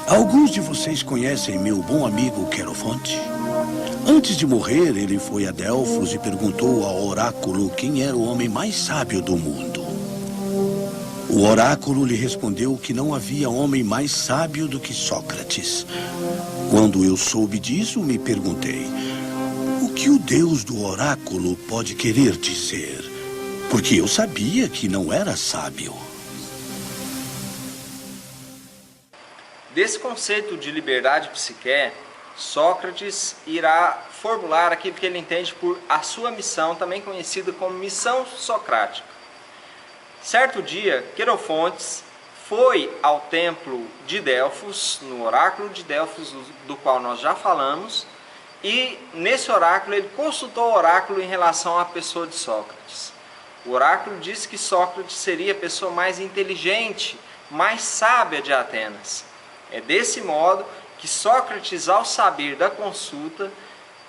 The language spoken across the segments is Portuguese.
Alguns de vocês conhecem meu bom amigo Querofonte? Antes de morrer, ele foi a Delfos e perguntou ao oráculo quem era o homem mais sábio do mundo. O oráculo lhe respondeu que não havia homem mais sábio do que Sócrates. Quando eu soube disso, me perguntei: o que o Deus do oráculo pode querer dizer? Porque eu sabia que não era sábio. Desse conceito de liberdade psique, Sócrates irá formular aquilo que ele entende por a sua missão, também conhecida como missão socrática. Certo dia, Querofontes foi ao templo de Delfos, no oráculo de Delfos, do qual nós já falamos, e nesse oráculo ele consultou o oráculo em relação à pessoa de Sócrates. O oráculo disse que Sócrates seria a pessoa mais inteligente, mais sábia de Atenas. É desse modo que Sócrates, ao saber da consulta,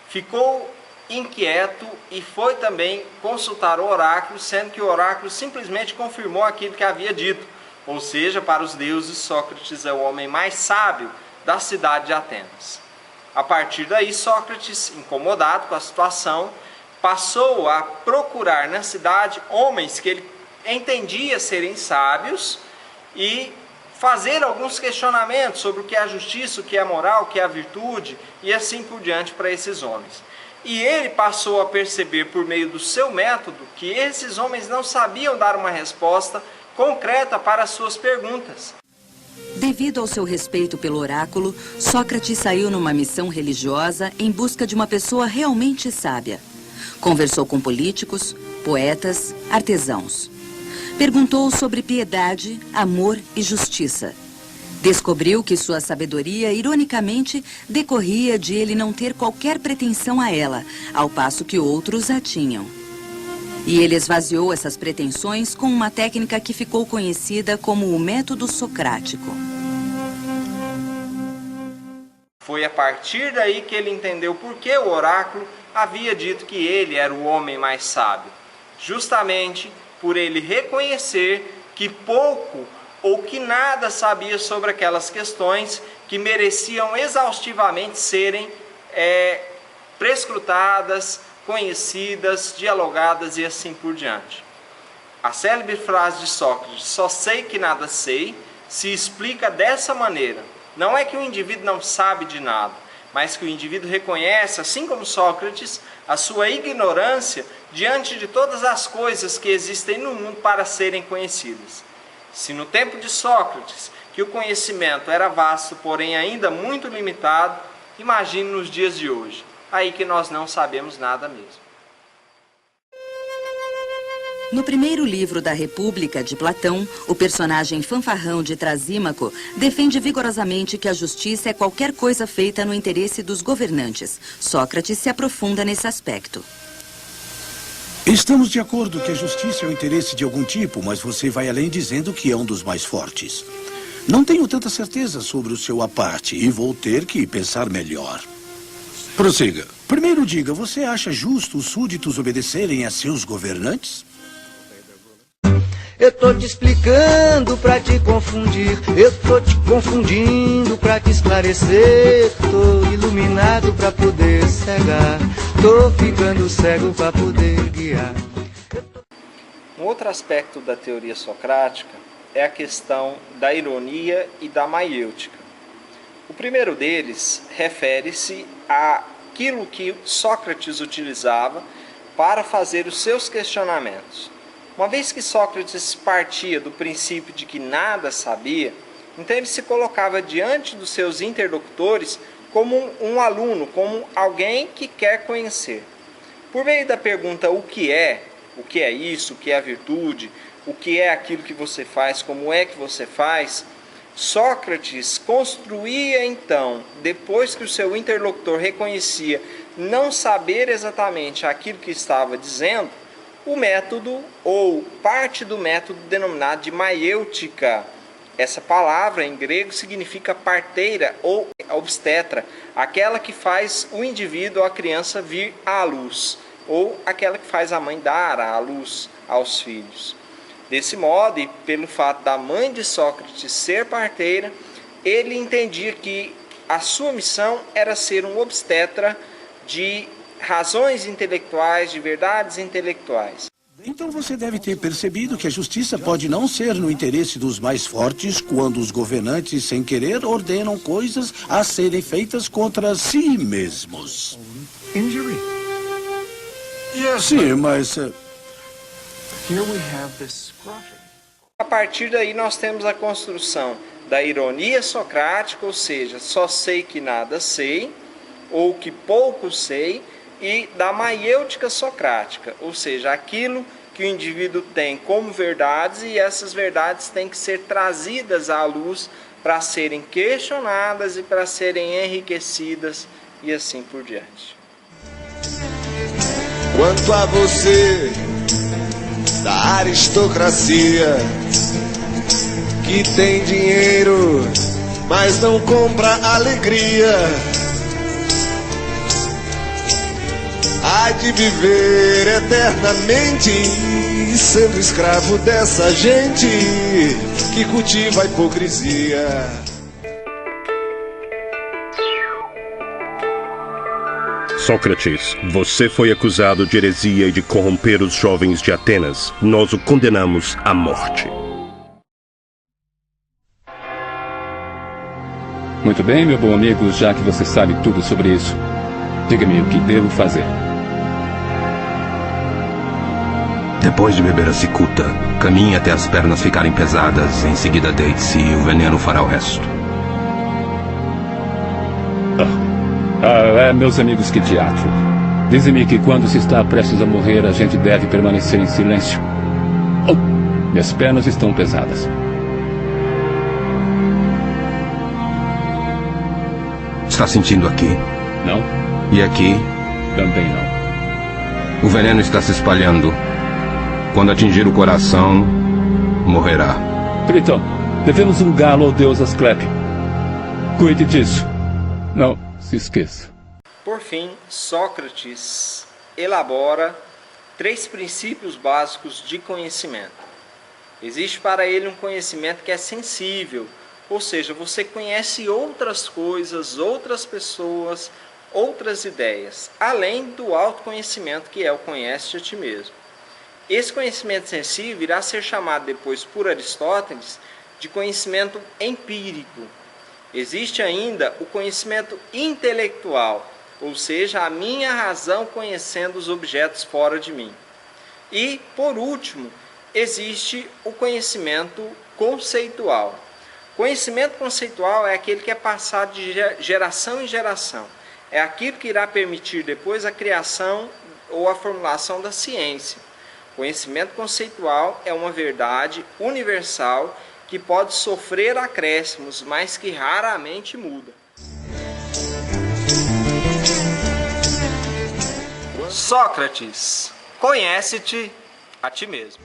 ficou inquieto e foi também consultar o oráculo, sendo que o oráculo simplesmente confirmou aquilo que havia dito. Ou seja, para os deuses, Sócrates é o homem mais sábio da cidade de Atenas. A partir daí, Sócrates, incomodado com a situação, passou a procurar na cidade homens que ele entendia serem sábios e fazer alguns questionamentos sobre o que é a justiça, o que é a moral, o que é a virtude e assim por diante para esses homens. E ele passou a perceber por meio do seu método que esses homens não sabiam dar uma resposta concreta para as suas perguntas. Devido ao seu respeito pelo oráculo, Sócrates saiu numa missão religiosa em busca de uma pessoa realmente sábia. Conversou com políticos, poetas, artesãos. Perguntou sobre piedade, amor e justiça. Descobriu que sua sabedoria, ironicamente, decorria de ele não ter qualquer pretensão a ela, ao passo que outros a tinham. E ele esvaziou essas pretensões com uma técnica que ficou conhecida como o método socrático. Foi a partir daí que ele entendeu por que o oráculo havia dito que ele era o homem mais sábio. Justamente por ele reconhecer que pouco ou que nada sabia sobre aquelas questões que mereciam exaustivamente serem prescrutadas, conhecidas, dialogadas e assim por diante. A célebre frase de Sócrates, "só sei que nada sei", se explica dessa maneira. Não é que o indivíduo não sabe de nada, mas que o indivíduo reconhece, assim como Sócrates, a sua ignorância diante de todas as coisas que existem no mundo para serem conhecidas. Se no tempo de Sócrates, que o conhecimento era vasto, porém ainda muito limitado, imagine nos dias de hoje, aí que nós não sabemos nada mesmo. No primeiro livro da República, de Platão, o personagem fanfarrão de Trasímaco defende vigorosamente que a justiça é qualquer coisa feita no interesse dos governantes. Sócrates se aprofunda nesse aspecto. Estamos de acordo que a justiça é o interesse de algum tipo, mas você vai além dizendo que é um dos mais fortes. Não tenho tanta certeza sobre o seu aparte e vou ter que pensar melhor. Prossiga. Primeiro diga, você acha justo os súditos obedecerem a seus governantes? Eu tô te explicando pra te confundir, eu tô te confundindo pra te esclarecer. Tô iluminado pra poder cegar, tô ficando cego pra poder guiar. Um outro aspecto da teoria socrática é a questão da ironia e da maiêutica. O primeiro deles refere-se àquilo que Sócrates utilizava para fazer os seus questionamentos. Uma vez que Sócrates partia do princípio de que nada sabia, então ele se colocava diante dos seus interlocutores como um aluno, como alguém que quer conhecer. Por meio da pergunta o que é isso, o que é a virtude, o que é aquilo que você faz, como é que você faz, Sócrates construía então, depois que o seu interlocutor reconhecia não saber exatamente aquilo que estava dizendo, o método ou parte do método denominado de maiêutica. Essa palavra em grego significa parteira ou obstetra, aquela que faz o indivíduo ou a criança vir à luz, ou aquela que faz a mãe dar à luz aos filhos. Desse modo, e pelo fato da mãe de Sócrates ser parteira, ele entendia que a sua missão era ser um obstetra de razões intelectuais, de verdades intelectuais. Então você deve ter percebido que a justiça pode não ser no interesse dos mais fortes quando os governantes, sem querer, ordenam coisas a serem feitas contra si mesmos. Sim, mas... A partir daí nós temos a construção da ironia socrática, ou seja, só sei que nada sei, ou que pouco sei, e da maiêutica socrática, ou seja, aquilo que o indivíduo tem como verdades e essas verdades têm que ser trazidas à luz para serem questionadas e para serem enriquecidas e assim por diante. Quanto a você, da aristocracia, que tem dinheiro, mas não compra alegria, há de viver eternamente sendo escravo dessa gente que cultiva a hipocrisia. Sócrates, você foi acusado de heresia e de corromper os jovens de Atenas. Nós o condenamos à morte. Muito bem, meu bom amigo, já que você sabe tudo sobre isso, diga-me o que devo fazer. Depois de beber a cicuta, caminhe até as pernas ficarem pesadas. Em seguida deite-se e o veneno fará o resto. Meus amigos, que teatro. Dizem-me que quando se está prestes a morrer, a gente deve permanecer em silêncio. Oh, minhas pernas estão pesadas. Está sentindo aqui? Não. E aqui? Também não. O veneno está se espalhando. Quando atingir o coração, morrerá. Tritão, devemos um galo ao deus Asclepio. Cuide disso. Não se esqueça. Por fim, Sócrates elabora 3 princípios básicos de conhecimento. Existe para ele um conhecimento que é sensível, ou seja, você conhece outras coisas, outras pessoas, outras ideias, além do autoconhecimento que é o conhece a ti mesmo. Esse conhecimento sensível irá ser chamado depois por Aristóteles de conhecimento empírico. Existe ainda o conhecimento intelectual, ou seja, a minha razão conhecendo os objetos fora de mim. E, por último, existe o conhecimento conceitual. Conhecimento conceitual é aquele que é passado de geração em geração. É aquilo que irá permitir depois a criação ou a formulação da ciência. Conhecimento conceitual é uma verdade universal que pode sofrer acréscimos, mas que raramente muda. Sócrates, conhece-te a ti mesmo.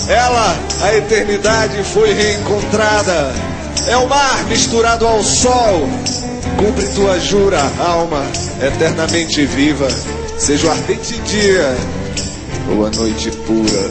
Ela, a eternidade, foi reencontrada. É o mar misturado ao sol. Cumpre tua jura, alma, eternamente viva. Seja o ardente dia ou a noite pura.